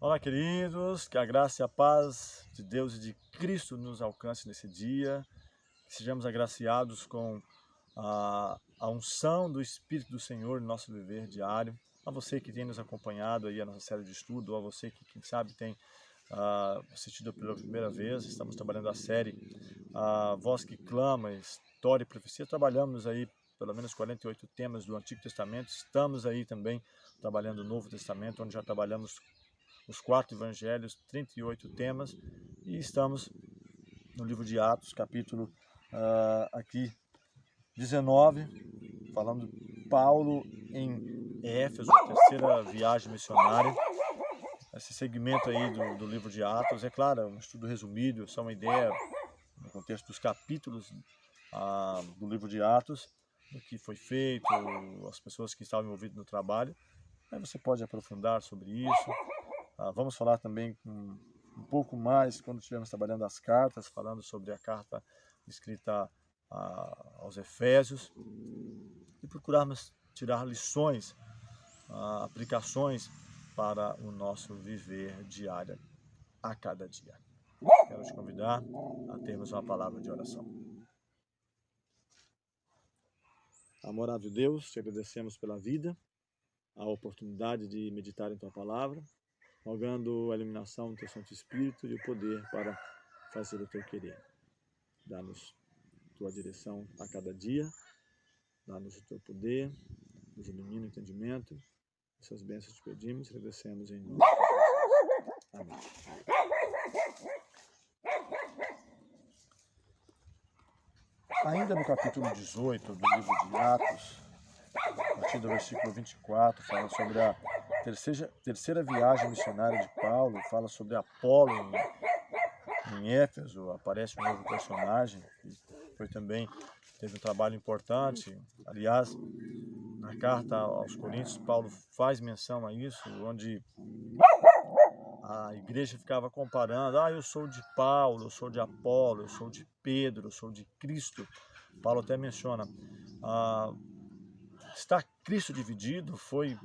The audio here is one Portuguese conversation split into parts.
Olá, queridos, que a graça e a paz de Deus e de Cristo nos alcance nesse dia, que sejamos agraciados com a unção do Espírito do Senhor no nosso viver diário. A você que tem nos acompanhado aí a nossa série de estudo, a você que, quem sabe, tem assistido pela primeira vez, estamos trabalhando a série Voz que Clama, História e Profecia. Trabalhamos aí pelo menos 48 temas do Antigo Testamento, estamos aí também trabalhando o Novo Testamento, onde já trabalhamos os 4 evangelhos, 38 temas, e estamos no livro de Atos, capítulo aqui 19, falando de Paulo em Éfeso, a terceira viagem missionária. Esse segmento aí do livro de Atos, é claro, é um estudo resumido, só uma ideia no contexto dos capítulos do livro de Atos, do que foi feito, as pessoas que estavam envolvidas no trabalho. Aí você pode aprofundar sobre isso. Vamos falar também um pouco mais quando estivermos trabalhando as cartas, falando sobre a carta escrita aos Efésios, e procurarmos tirar lições, aplicações para o nosso viver diário, a cada dia. Quero te convidar a termos uma palavra de oração. Amorável Deus, te agradecemos pela vida, a oportunidade de meditar em tua palavra, rogando a iluminação do teu Santo Espírito e o poder para fazer o teu querer. Dá-nos tua direção a cada dia, dá-nos o teu poder, nos ilumina o entendimento. Essas bênçãos te pedimos e agradecemos em nome de Jesus. Amém. Ainda no capítulo 18 do livro de Atos, a partir do versículo 24, fala sobre a terceira viagem missionária de Paulo, fala sobre Apolo em Éfeso. Aparece um novo personagem que teve um trabalho importante. Aliás, na carta aos Coríntios, Paulo faz menção a isso, onde a igreja ficava comparando: eu sou de Paulo, eu sou de Apolo, eu sou de Pedro, eu sou de Cristo. Paulo até menciona: está Cristo dividido? Foi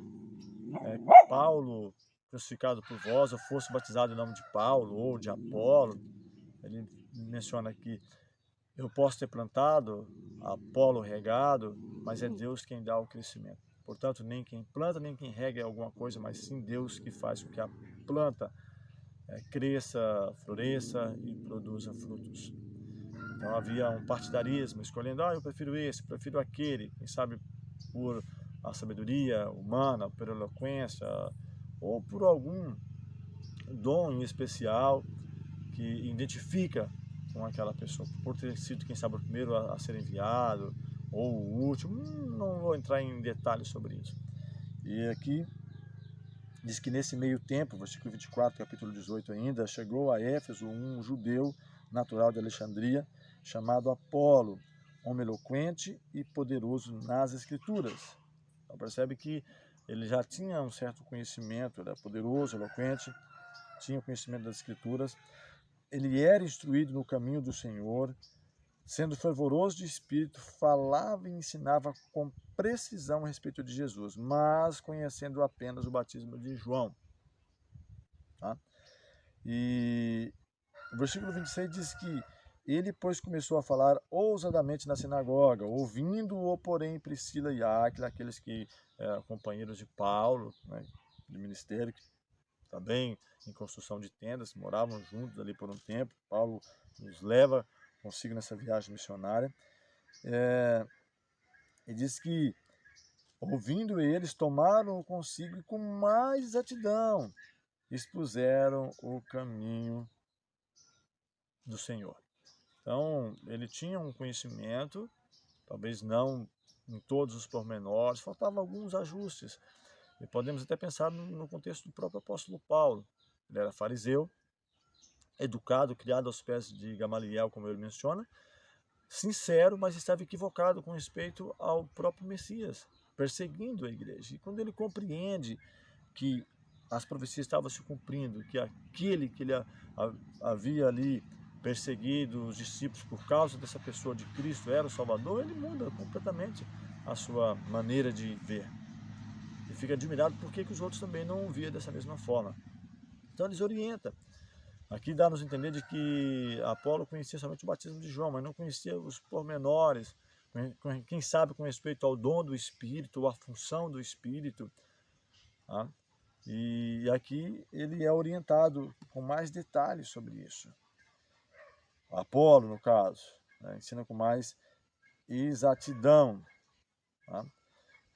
Paulo crucificado por vós, ou fosse batizado em nome de Paulo ou de Apolo? Ele menciona que eu posso ter plantado, Apolo regado, mas é Deus quem dá o crescimento. Portanto, nem quem planta, nem quem rega é alguma coisa, mas sim Deus que faz com que a planta cresça, floresça e produza frutos. Então havia um partidarismo, escolhendo: eu prefiro esse, prefiro aquele, quem sabe por a sabedoria humana, por eloquência, ou por algum dom em especial que identifica com aquela pessoa, por ter sido, quem sabe, o primeiro a ser enviado, ou o último. Não vou entrar em detalhes sobre isso. E aqui diz que nesse meio tempo, versículo 24, capítulo 18 ainda, chegou a Éfeso um judeu natural de Alexandria, chamado Apolo, homem eloquente e poderoso nas Escrituras. Então percebe que ele já tinha um certo conhecimento, era poderoso, eloquente, tinha conhecimento das Escrituras. Ele era instruído no caminho do Senhor, sendo fervoroso de espírito, falava e ensinava com precisão a respeito de Jesus, mas conhecendo apenas o batismo de João. Tá? E o versículo 26 diz que ele, pois, começou a falar ousadamente na sinagoga, ouvindo-o, porém, Priscila e Áquila, aqueles que eram companheiros de Paulo, né, de ministério, que também em construção de tendas, moravam juntos ali por um tempo. Paulo nos leva consigo nessa viagem missionária. E diz que, ouvindo eles, tomaram-o consigo e com mais exatidão expuseram o caminho do Senhor. Então, ele tinha um conhecimento, talvez não em todos os pormenores, faltavam alguns ajustes. E podemos até pensar no contexto do próprio apóstolo Paulo. Ele era fariseu, educado, criado aos pés de Gamaliel, como ele menciona, sincero, mas estava equivocado com respeito ao próprio Messias, perseguindo a igreja. E quando ele compreende que as profecias estavam se cumprindo, que aquele que ele havia ali perseguido os discípulos por causa dessa pessoa de Cristo era o Salvador, ele muda completamente a sua maneira de ver. E fica admirado por que os outros também não o viam dessa mesma forma. Então eles orientam. Aqui dá-nos a entender de que Apolo conhecia somente o batismo de João, mas não conhecia os pormenores, quem sabe com respeito ao dom do Espírito, ou à função do Espírito. Tá? E aqui ele é orientado com mais detalhes sobre isso. Apolo, no caso, né, ensina com mais exatidão. Tá?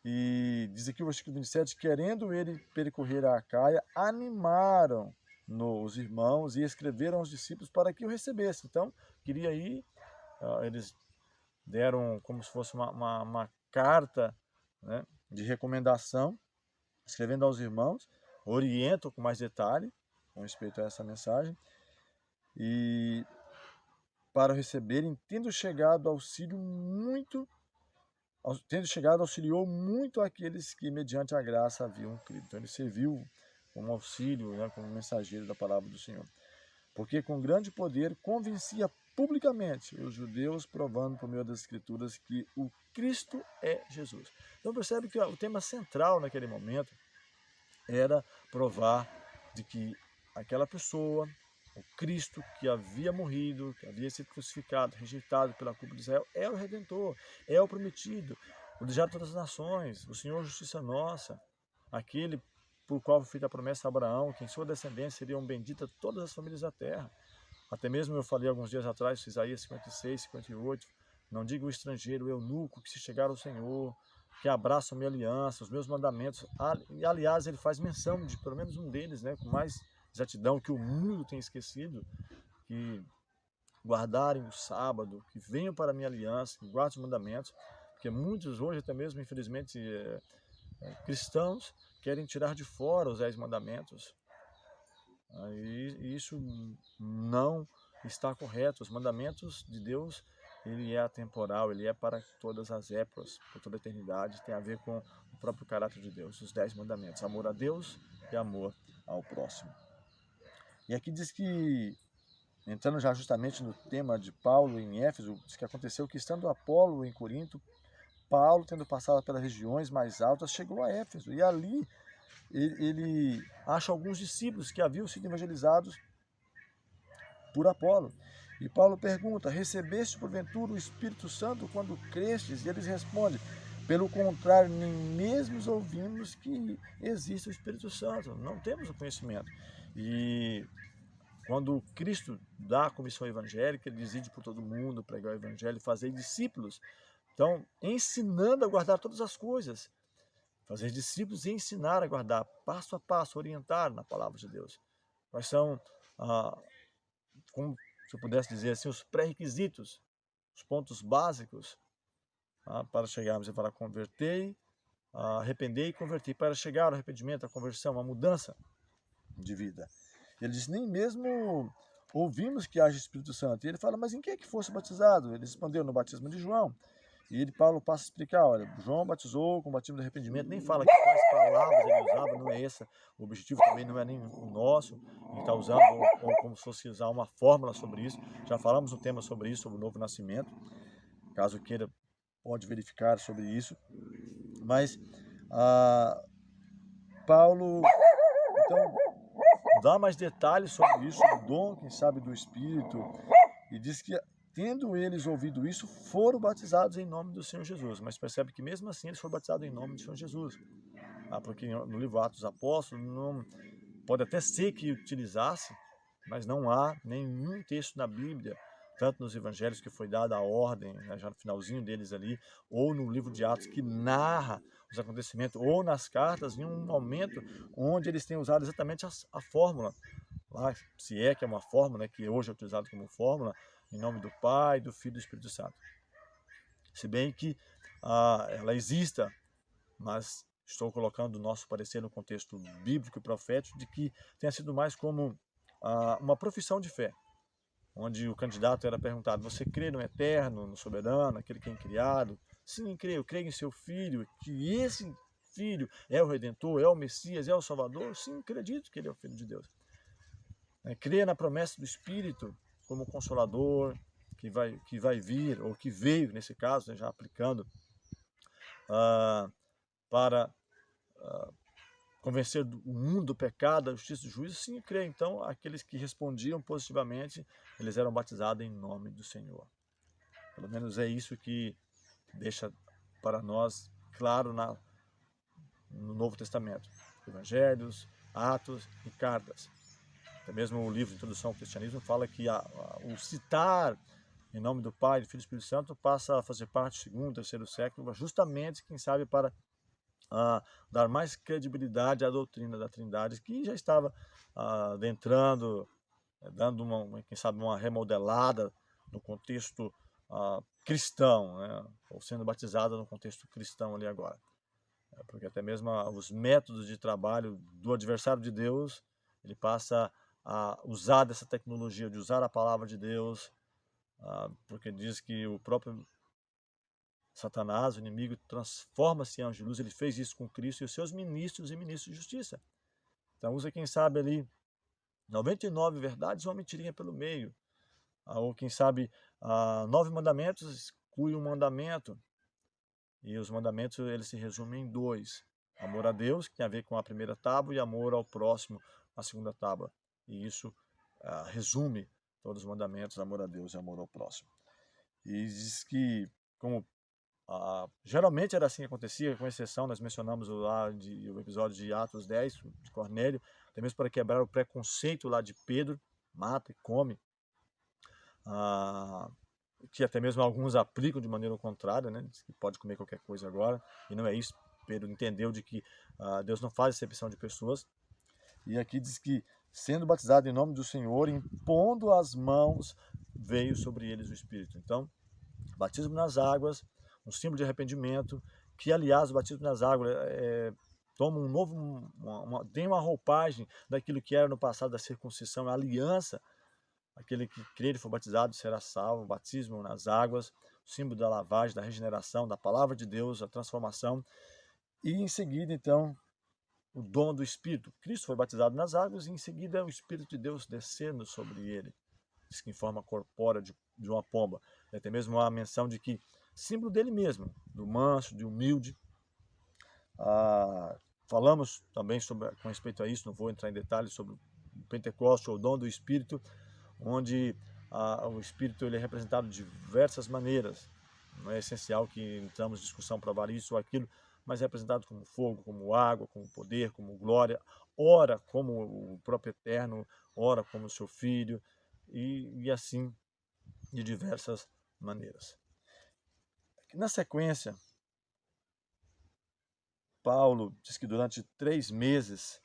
E diz aqui o versículo 27, querendo ele percorrer a Acaia, animaram os irmãos e escreveram aos discípulos para que o recebessem. Então, queria ir, eles deram como se fosse uma carta, né, de recomendação, escrevendo aos irmãos, orientam com mais detalhe com respeito a essa mensagem, e para o receberem, tendo chegado auxiliou muito aqueles que mediante a graça haviam crido. Então ele serviu como auxílio, né, como mensageiro da palavra do Senhor. Porque com grande poder convencia publicamente os judeus, provando por meio das Escrituras que o Cristo é Jesus. Então percebe que o tema central naquele momento era provar de que aquela pessoa, o Cristo que havia morrido, que havia sido crucificado, rejeitado pela culpa de Israel, é o Redentor, é o prometido, o desejado de todas as nações, o Senhor justiça nossa, aquele por qual foi feita a promessa a Abraão, que em sua descendência seriam benditas todas as famílias da terra. Até mesmo eu falei alguns dias atrás, Isaías 56, 58, não diga o estrangeiro, o eunuco, que se chegar ao Senhor, que abraça a minha aliança, os meus mandamentos. E aliás, ele faz menção de pelo menos um deles, né, com mais exatidão, que o mundo tem esquecido, que guardarem o sábado, que venham para a minha aliança, que guardem os mandamentos, porque muitos hoje, até mesmo infelizmente cristãos, querem tirar de fora os 10 mandamentos. E isso não está correto. Os mandamentos de Deus, ele é atemporal, ele é para todas as épocas, por toda a eternidade, tem a ver com o próprio caráter de Deus, os 10 mandamentos, amor a Deus e amor ao próximo. E aqui diz que, entrando já justamente no tema de Paulo em Éfeso, diz que aconteceu que, estando Apolo em Corinto, Paulo, tendo passado pelas regiões mais altas, chegou a Éfeso, e ali ele acha alguns discípulos que haviam sido evangelizados por Apolo. E Paulo pergunta, recebeste porventura o Espírito Santo quando crestes? E eles respondem, pelo contrário, nem mesmo ouvimos que existe o Espírito Santo, não temos o conhecimento. E quando Cristo dá a comissão evangélica, ele diz, ide por todo mundo, pregar o evangelho, fazer discípulos. Então, ensinando a guardar todas as coisas, fazer discípulos e ensinar a guardar passo a passo, orientar na palavra de Deus. Quais são, como se eu pudesse dizer assim, os pré-requisitos, os pontos básicos para chegarmos e falar convertei, arrepender e converter, para chegar ao arrependimento, à conversão, à mudança de vida. Ele diz, nem mesmo ouvimos que haja Espírito Santo. E ele fala, mas em que é que fosse batizado? Ele respondeu, no batismo de João. E Paulo passa a explicar, olha, João batizou com o batismo de arrependimento, nem fala que quais palavras ele usava, não é esse o objetivo, também não é nem o nosso, ele está usando ou como se fosse usar uma fórmula sobre isso. Já falamos um tema sobre isso, sobre o novo nascimento, caso queira, pode verificar sobre isso. Mas Paulo, então, dá mais detalhes sobre isso, sobre o dom, quem sabe, do Espírito, e diz que, tendo eles ouvido isso, foram batizados em nome do Senhor Jesus. Mas percebe que mesmo assim eles foram batizados em nome do Senhor Jesus. Porque no livro Atos dos Apóstolos, não, pode até ser que utilizasse, mas não há nenhum texto na Bíblia, tanto nos evangelhos que foi dada a ordem, né, já no finalzinho deles ali, ou no livro de Atos que narra os acontecimentos, ou nas cartas, em um momento onde eles têm usado exatamente a fórmula, lá, se é que é uma fórmula, né, que hoje é utilizada como fórmula, em nome do Pai, do Filho e do Espírito Santo. Se bem que ela exista, mas estou colocando o nosso parecer no contexto bíblico e profético de que tenha sido mais como uma profissão de fé, onde o candidato era perguntado, você crê no eterno, no soberano, aquele que é incriado? Sim, creio, eu creio em seu Filho, que esse Filho é o Redentor, é o Messias, é o Salvador? Sim, acredito que ele é o Filho de Deus. Creia na promessa do Espírito como Consolador, que vai vir, ou que veio, nesse caso, né, já aplicando, para convencer o mundo do pecado, da justiça e do juízo? Sim, creio. Então, aqueles que respondiam positivamente, eles eram batizados em nome do Senhor. Pelo menos é isso que deixa para nós claro no Novo Testamento. Evangelhos, Atos e cartas. Até mesmo o livro Introdução ao Cristianismo fala que o citar em nome do Pai, do Filho e do Espírito Santo passa a fazer parte do segundo, terceiro século, justamente, quem sabe, para dar mais credibilidade à doutrina da Trindade, que já estava adentrando, dando quem sabe, uma remodelada no contexto cristão, né? Ou sendo batizada no contexto cristão ali agora. Porque até mesmo os métodos de trabalho do adversário de Deus, ele passa a usar dessa tecnologia, de usar a palavra de Deus, porque diz que o próprio Satanás, o inimigo, transforma-se em anjo de luz. Ele fez isso com Cristo e os seus ministros e ministros de justiça. Então usa, quem sabe, ali 99 verdades, uma mentirinha pelo meio. Ou quem sabe 9 mandamentos, exclui um mandamento. E os mandamentos, eles se resumem em 2. Amor a Deus, que tem a ver com a primeira tábua, e amor ao próximo, a segunda tábua. E isso resume todos os mandamentos, amor a Deus e amor ao próximo. E diz que, como geralmente era assim que acontecia, com exceção, nós mencionamos o episódio de Atos 10, de Cornélio, até mesmo para quebrar o preconceito lá de Pedro, mata e come, que até mesmo alguns aplicam de maneira contrária, né? Diz que pode comer qualquer coisa agora, e não é isso. Pedro entendeu de que Deus não faz acepção de pessoas, e aqui diz que, sendo batizado em nome do Senhor, impondo as mãos, veio sobre eles o Espírito. Então, batismo nas águas, um símbolo de arrependimento, que, aliás, o batismo nas águas toma um novo, tem uma roupagem daquilo que era no passado da circuncisão, a aliança. Aquele que crer e for batizado será salvo. O batismo nas águas, o símbolo da lavagem, da regeneração, da palavra de Deus, a transformação. E em seguida, então, o dom do Espírito. Cristo foi batizado nas águas e em seguida o Espírito de Deus descendo sobre ele. Diz que em forma corpórea de uma pomba. E até mesmo a menção de que, símbolo dele mesmo, do manso, de humilde. Falamos também com respeito a isso, não vou entrar em detalhes sobre o Pentecostes, ou o dom do Espírito, onde o Espírito ele é representado de diversas maneiras. Não é essencial que entramos em discussão para valer isso ou aquilo, mas é representado como fogo, como água, como poder, como glória, ora como o próprio Eterno, ora como o seu Filho, e assim de diversas maneiras. Na sequência, Paulo diz que durante 3 meses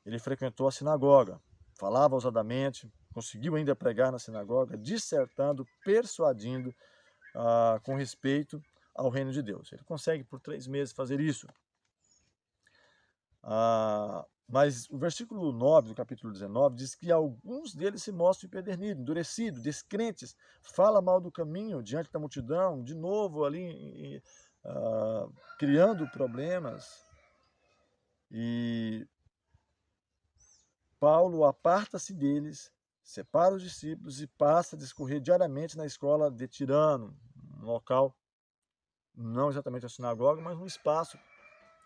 ele frequentou a sinagoga, falava ousadamente, conseguiu ainda pregar na sinagoga, dissertando, persuadindo com respeito ao reino de Deus. Ele consegue por 3 meses fazer isso. Mas o versículo 9 do capítulo 19 diz que alguns deles se mostram empedernidos, endurecidos, descrentes, fala mal do caminho diante da multidão, de novo ali criando problemas. E Paulo aparta-se deles, separa os discípulos e passa a discorrer diariamente na escola de Tirano, um local, não exatamente a sinagoga, mas um espaço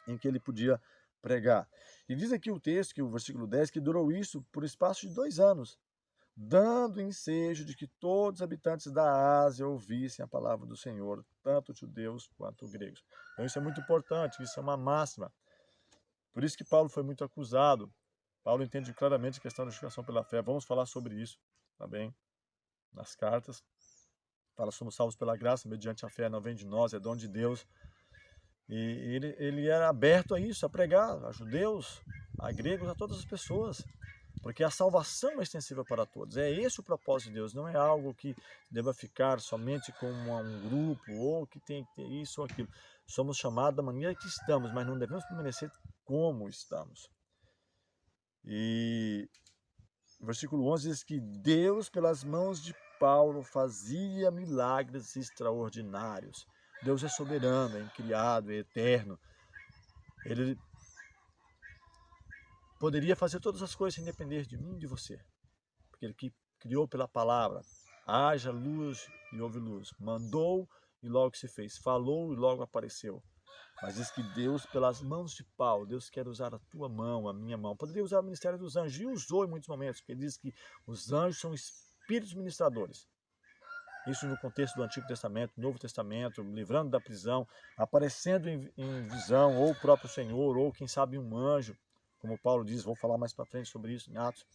em que ele podia pregar. E diz aqui o texto, que o versículo 10, que durou isso por espaço de 2 anos, dando ensejo de que todos os habitantes da Ásia ouvissem a palavra do Senhor, tanto judeus quanto gregos. Então isso é muito importante, isso é uma máxima. Por isso que Paulo foi muito acusado. Paulo entende claramente a questão da justificação pela fé. Vamos falar sobre isso também nas cartas. Fala, somos salvos pela graça, mediante a fé, não vem de nós, é dom de Deus. E ele era aberto a isso, a pregar a judeus, a gregos, a todas as pessoas. Porque a salvação é extensiva para todos. É esse o propósito de Deus. Não é algo que deva ficar somente com um grupo, ou que tem que ter isso ou aquilo. Somos chamados da maneira que estamos, mas não devemos permanecer como estamos. E o versículo 11 diz que Deus, pelas mãos de Paulo, fazia milagres extraordinários. Deus é soberano, é incriado, é eterno. Ele poderia fazer todas as coisas sem depender de mim e de você. Porque ele que criou pela palavra. Haja luz e houve luz. Mandou e logo se fez. Falou e logo apareceu. Mas diz que Deus, pelas mãos de Paulo, Deus quer usar a tua mão, a minha mão. Poderia usar o ministério dos anjos, e usou em muitos momentos, porque diz que os anjos são espíritos ministradores. Isso no contexto do Antigo Testamento, Novo Testamento, livrando da prisão, aparecendo em visão, ou o próprio Senhor, ou quem sabe um anjo, como Paulo diz, vou falar mais para frente sobre isso em Atos,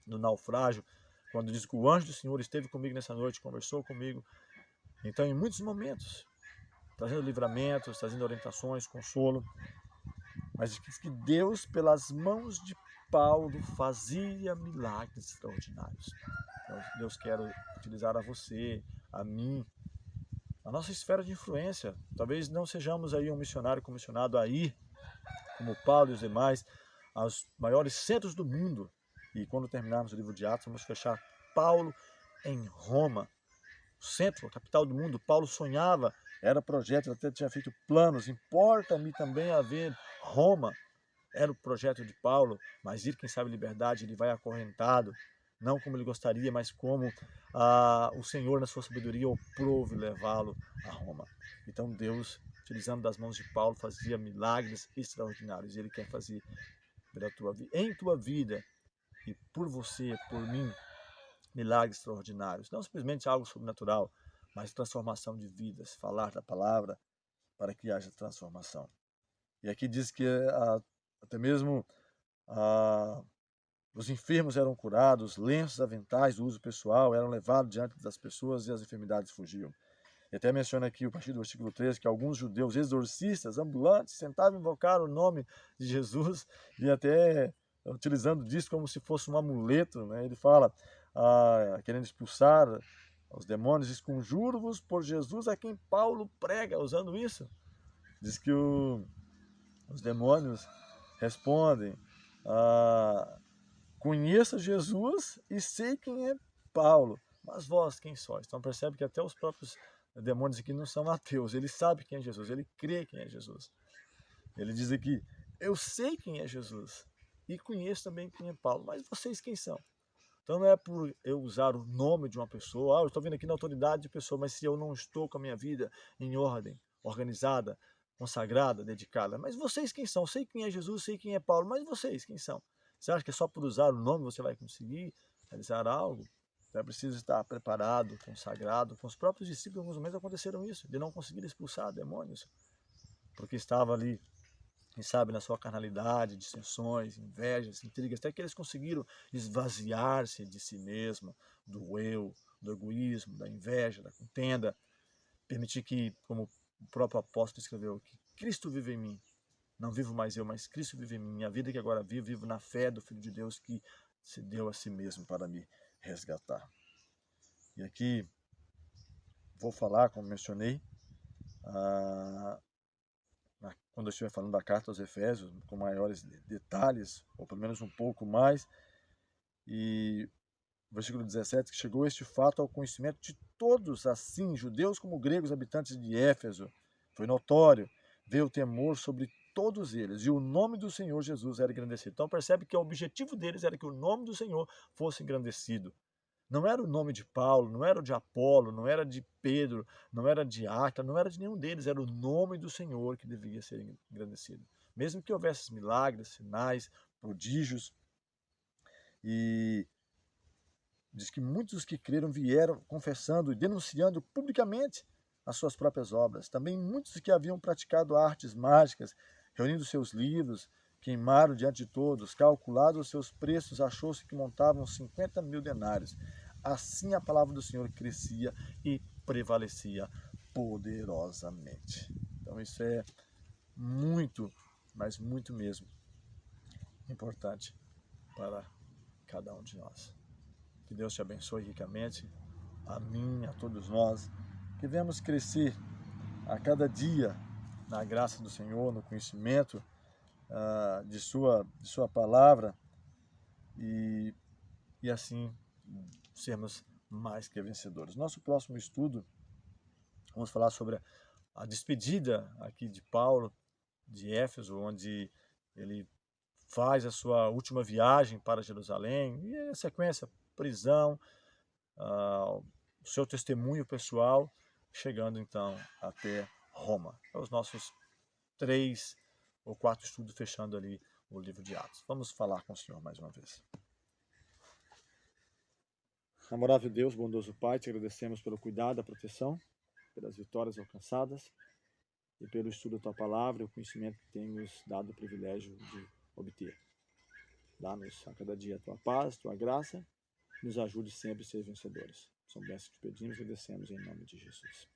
do naufrágio, quando diz que o anjo do Senhor esteve comigo nessa noite, conversou comigo. Então, em muitos momentos, trazendo livramentos, trazendo orientações, consolo, mas diz que Deus, pelas mãos de Paulo, fazia milagres extraordinários. Então, Deus quer utilizar a você, a mim, a nossa esfera de influência. Talvez não sejamos aí um missionário comissionado a ir, como Paulo e os demais, aos maiores centros do mundo. E quando terminarmos o livro de Atos, vamos fechar Paulo em Roma, o centro, a capital do mundo. Paulo sonhava, era projeto, até tinha feito planos. Importa-me também haver Roma. Era o projeto de Paulo, mas ir, quem sabe, liberdade, ele vai acorrentado, não como ele gostaria, mas como o Senhor, na sua sabedoria, o prove levá-lo a Roma. Então Deus, utilizando das mãos de Paulo, fazia milagres extraordinários. Ele quer fazer em tua vida e por você, por mim, milagres extraordinários. Não simplesmente algo sobrenatural, mas transformação de vidas, falar da palavra para que haja transformação. E aqui diz que até mesmo os enfermos eram curados, lenços, aventais do uso pessoal eram levados diante das pessoas e as enfermidades fugiam. E até menciona aqui, a partir do versículo 13, que alguns judeus exorcistas, ambulantes, tentavam invocar o nome de Jesus e até utilizando disso como se fosse um amuleto, né? Ele fala, querendo expulsar os demônios, diz, conjuro-vos por Jesus a quem Paulo prega, usando isso. Diz que os demônios respondem, conheço Jesus e sei quem é Paulo, mas vós quem sois? Então percebe que até os próprios demônios aqui não são ateus, ele sabe quem é Jesus, ele crê quem é Jesus. Ele diz aqui, eu sei quem é Jesus e conheço também quem é Paulo, mas vocês quem são? Então não é por eu usar o nome de uma pessoa, eu estou vindo aqui na autoridade de pessoa, mas se eu não estou com a minha vida em ordem, organizada, consagrada, dedicada, mas vocês quem são? Sei quem é Jesus, sei quem é Paulo, mas vocês quem são? Você acha que é só por usar o nome você vai conseguir realizar algo? É preciso estar preparado, consagrado. Com os próprios discípulos, em alguns momentos aconteceram isso, de não conseguir expulsar demônios, porque estava ali, quem sabe, na sua carnalidade, dissensões, invejas, intrigas, até que eles conseguiram esvaziar-se de si mesmo, do eu, do egoísmo, da inveja, da contenda, permitir que, como o próprio apóstolo escreveu, que Cristo vive em mim. Não vivo mais eu, mas Cristo vive em mim. Minha vida que agora vivo, vivo na fé do Filho de Deus que se deu a si mesmo para me resgatar. E aqui vou falar, como mencionei, quando eu estiver falando da carta aos Efésios, com maiores detalhes, ou pelo menos um pouco mais. E versículo 17, que chegou este fato ao conhecimento de todos, assim, judeus como gregos, habitantes de Éfeso. Foi notório, veio o temor sobre todos eles, e o nome do Senhor Jesus era engrandecido. Então percebe que o objetivo deles era que o nome do Senhor fosse engrandecido. Não era o nome de Paulo, não era o de Apolo, não era de Pedro, não era de Átila, não era de nenhum deles, era o nome do Senhor que deveria ser engrandecido. Mesmo que houvesse milagres, sinais, prodígios, e diz que muitos dos que creram vieram confessando e denunciando publicamente as suas próprias obras. Também muitos que haviam praticado artes mágicas, reunindo seus livros, queimaram diante de todos. Calculados os seus preços, achou-se que montavam 50.000 denários. Assim a palavra do Senhor crescia e prevalecia poderosamente. Então isso é muito, mas muito mesmo importante para cada um de nós. Que Deus te abençoe ricamente, a mim, a todos nós, que venhamos crescer a cada dia na graça do Senhor, no conhecimento de sua palavra e assim sermos mais que vencedores. Nosso próximo estudo, vamos falar sobre a despedida aqui de Paulo, de Éfeso, onde ele faz a sua última viagem para Jerusalém, e a sequência, prisão, o seu testemunho pessoal, chegando então até Roma. Os nossos 3 ou 4 estudos fechando ali o livro de Atos. Vamos falar com o Senhor mais uma vez. Amorável Deus, bondoso Pai, te agradecemos pelo cuidado, a proteção, pelas vitórias alcançadas e pelo estudo da Tua Palavra e o conhecimento que temos dado o privilégio de obter. Dá-nos a cada dia a Tua paz, Tua graça, nos ajude sempre a ser vencedores. São bênçãos que te pedimos e agradecemos em nome de Jesus.